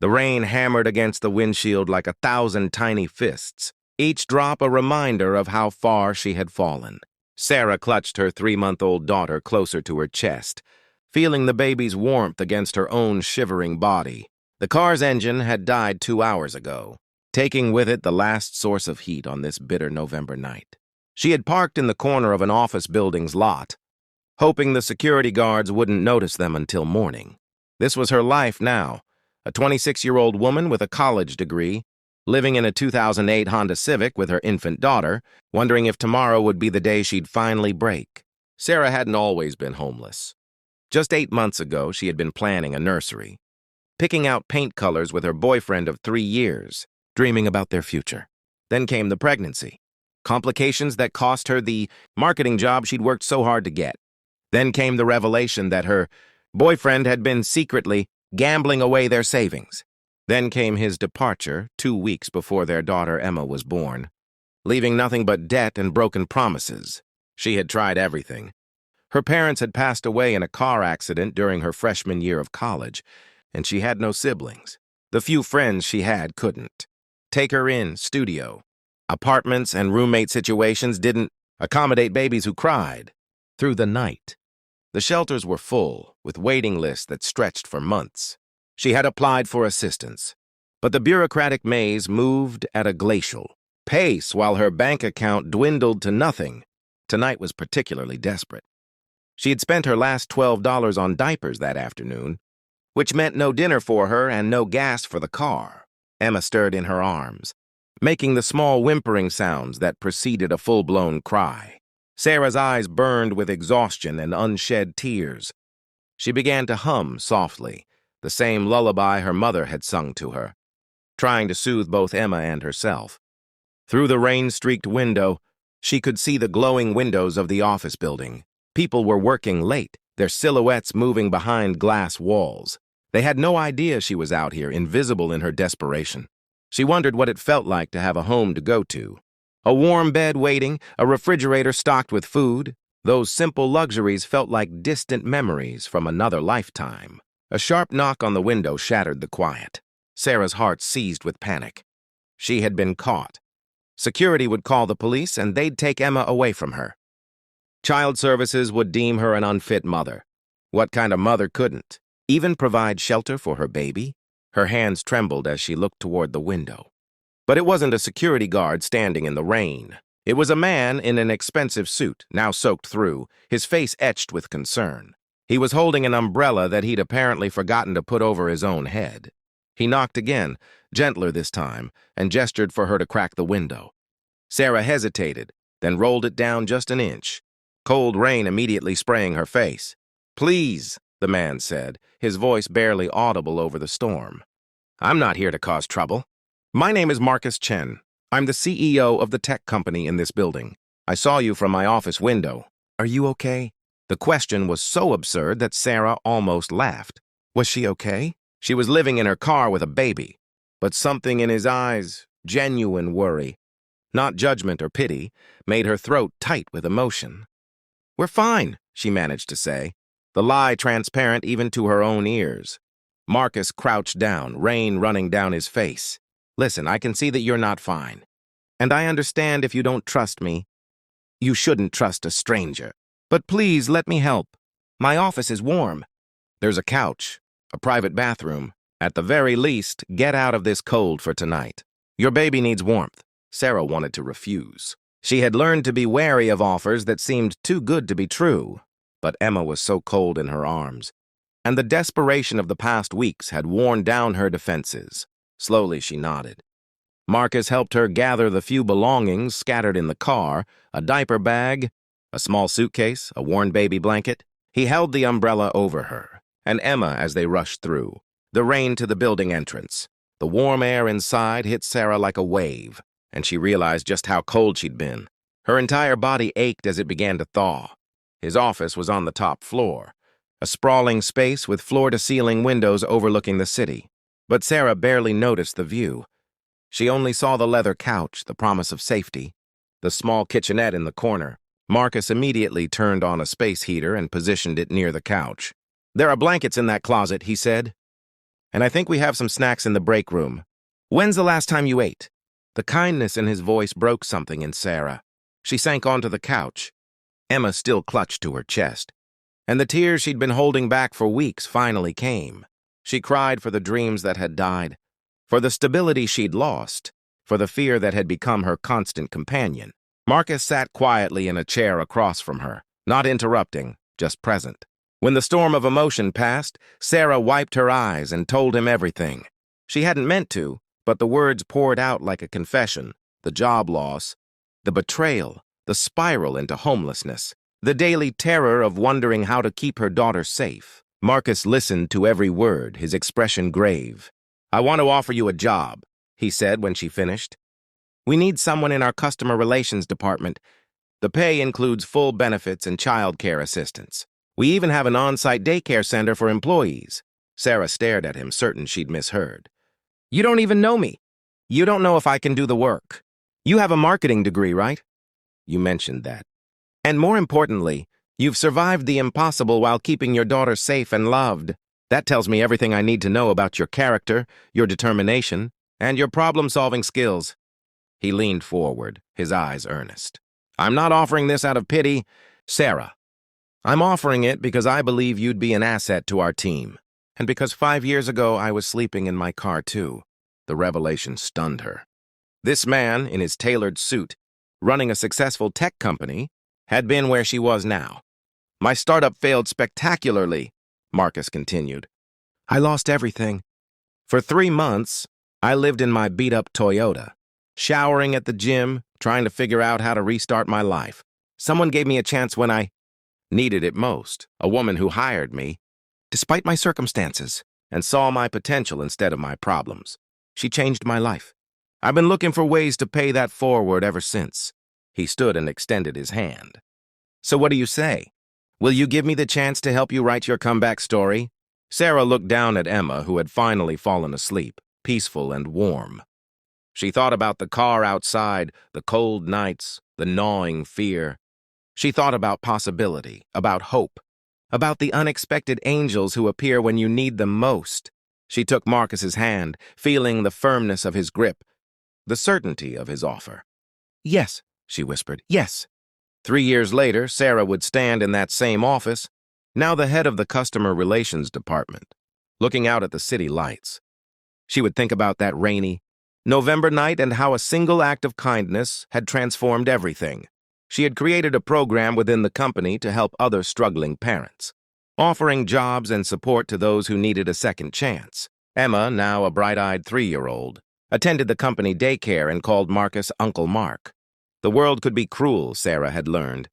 The rain hammered against the windshield like 1,000 tiny fists, each drop a reminder of how far she had fallen. Sarah clutched her 3-month-old daughter closer to her chest, feeling the baby's warmth against her own shivering body. The car's engine had died 2 hours ago, taking with it the last source of heat on this bitter November night. She had parked in the corner of an office building's lot, hoping the security guards wouldn't notice them until morning. This was her life now, a 26-year-old woman with a college degree, living in a 2008 Honda Civic with her infant daughter, wondering if tomorrow would be the day she'd finally break. Sarah hadn't always been homeless. Just 8 months ago, she had been planning a nursery, picking out paint colors with her boyfriend of 3 years, dreaming about their future. Then came the pregnancy, complications that cost her the marketing job she'd worked so hard to get. Then came the revelation that her boyfriend had been secretly gambling away their savings. Then came his departure 2 weeks before their daughter Emma was born, leaving nothing but debt and broken promises. She had tried everything. Her parents had passed away in a car accident during her freshman year of college, and she had no siblings. The few friends she had couldn't take her in studio. Apartments and roommate situations didn't accommodate babies who cried. Through the night, the shelters were full, with waiting lists that stretched for months. She had applied for assistance, but the bureaucratic maze moved at a glacial pace while her bank account dwindled to nothing. Tonight was particularly desperate. She had spent her last $12 on diapers that afternoon, which meant no dinner for her and no gas for the car. Emma stirred in her arms, making the small whimpering sounds that preceded a full-blown cry. Sarah's eyes burned with exhaustion and unshed tears. She began to hum softly, the same lullaby her mother had sung to her, trying to soothe both Emma and herself. Through the rain-streaked window, she could see the glowing windows of the office building. People were working late, their silhouettes moving behind glass walls. They had no idea she was out here, invisible in her desperation. She wondered what it felt like to have a home to go to. A warm bed waiting, a refrigerator stocked with food. Those simple luxuries felt like distant memories from another lifetime. A sharp knock on the window shattered the quiet. Sarah's heart seized with panic. She had been caught. Security would call the police and they'd take Emma away from her. Child services would deem her an unfit mother. What kind of mother couldn't even provide shelter for her baby? Her hands trembled as she looked toward the window. But it wasn't a security guard standing in the rain. It was a man in an expensive suit, now soaked through, his face etched with concern. He was holding an umbrella that he'd apparently forgotten to put over his own head. He knocked again, gentler this time, and gestured for her to crack the window. Sarah hesitated, then rolled it down just an inch. Cold rain immediately spraying her face. "Please," the man said, his voice barely audible over the storm. "I'm not here to cause trouble. My name is Marcus Chen. I'm the CEO of the tech company in this building. I saw you from my office window. Are you okay?" The question was so absurd that Sarah almost laughed. Was she okay? She was living in her car with a baby, but something in his eyes, genuine worry, not judgment or pity, made her throat tight with emotion. "We're fine," she managed to say, the lie transparent even to her own ears. Marcus crouched down, rain running down his face. "Listen, I can see that you're not fine. And I understand if you don't trust me. You shouldn't trust a stranger. But please let me help. My office is warm. There's a couch, a private bathroom. At the very least, get out of this cold for tonight. Your baby needs warmth." Sarah wanted to refuse. She had learned to be wary of offers that seemed too good to be true, but Emma was so cold in her arms, and the desperation of the past weeks had worn down her defenses. Slowly she nodded. Marcus helped her gather the few belongings scattered in the car, a diaper bag, a small suitcase, a worn baby blanket. He held the umbrella over her, and Emma as they rushed through, the rain to the building entrance. The warm air inside hit Sarah like a wave, and she realized just how cold she'd been. Her entire body ached as it began to thaw. His office was on the top floor, a sprawling space with floor-to-ceiling windows overlooking the city. But Sarah barely noticed the view. She only saw the leather couch, the promise of safety, the small kitchenette in the corner. Marcus immediately turned on a space heater and positioned it near the couch. "There are blankets in that closet," he said. And I think we have some snacks in the break room. When's the last time you ate? The kindness in his voice broke something in Sarah. She sank onto the couch. Emma still clutched to her chest. And the tears she'd been holding back for weeks finally came. She cried for the dreams that had died, for the stability she'd lost, for the fear that had become her constant companion. Marcus sat quietly in a chair across from her, not interrupting, just present. When the storm of emotion passed, Sarah wiped her eyes and told him everything. She hadn't meant to, but the words poured out like a confession. The job loss, the betrayal, the spiral into homelessness, the daily terror of wondering how to keep her daughter safe. Marcus listened to every word, his expression grave. "I want to offer you a job," he said when she finished. "We need someone in our customer relations department. The pay includes full benefits and child care assistance. We even have an on-site daycare center for employees." Sarah stared at him, certain she'd misheard. "You don't even know me. You don't know if I can do the work. You have a marketing degree, right?" "You mentioned that. And more importantly, you've survived the impossible while keeping your daughter safe and loved. That tells me everything I need to know about your character, your determination, and your problem-solving skills." He leaned forward, his eyes earnest. "I'm not offering this out of pity, Sarah. I'm offering it because I believe you'd be an asset to our team. And because 5 years ago I was sleeping in my car too." The revelation stunned her. This man, in his tailored suit, running a successful tech company, had been where she was now. "My startup failed spectacularly," Marcus continued. "I lost everything. For 3 months, I lived in my beat-up Toyota, showering at the gym, trying to figure out how to restart my life. Someone gave me a chance when I needed it most, a woman who hired me, despite my circumstances, and saw my potential instead of my problems. She changed my life. I've been looking for ways to pay that forward ever since." He stood and extended his hand. "So what do you say? Will you give me the chance to help you write your comeback story?" Sarah looked down at Emma, who had finally fallen asleep, peaceful and warm. She thought about the car outside, the cold nights, the gnawing fear. She thought about possibility, about hope, about the unexpected angels who appear when you need them most. She took Marcus's hand, feeling the firmness of his grip, the certainty of his offer. "Yes," she whispered, "yes." 3 years later, Sarah would stand in that same office, now the head of the customer relations department, looking out at the city lights. She would think about that rainy November night and how a single act of kindness had transformed everything. She had created a program within the company to help other struggling parents, offering jobs and support to those who needed a second chance. Emma, now a bright-eyed 3-year-old, attended the company daycare and called Marcus Uncle Mark. The world could be cruel, Sarah had learned,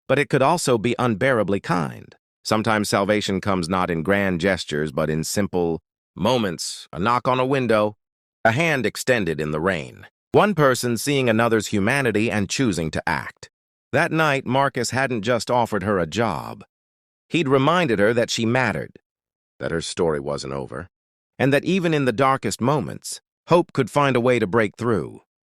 but it could also be unbearably kind. Sometimes salvation comes not in grand gestures, but in simple moments, a knock on a window, a hand extended in the rain. One person seeing another's humanity and choosing to act. That night, Marcus hadn't just offered her a job. He'd reminded her that she mattered, that her story wasn't over, and that even in the darkest moments, hope could find a way to break through.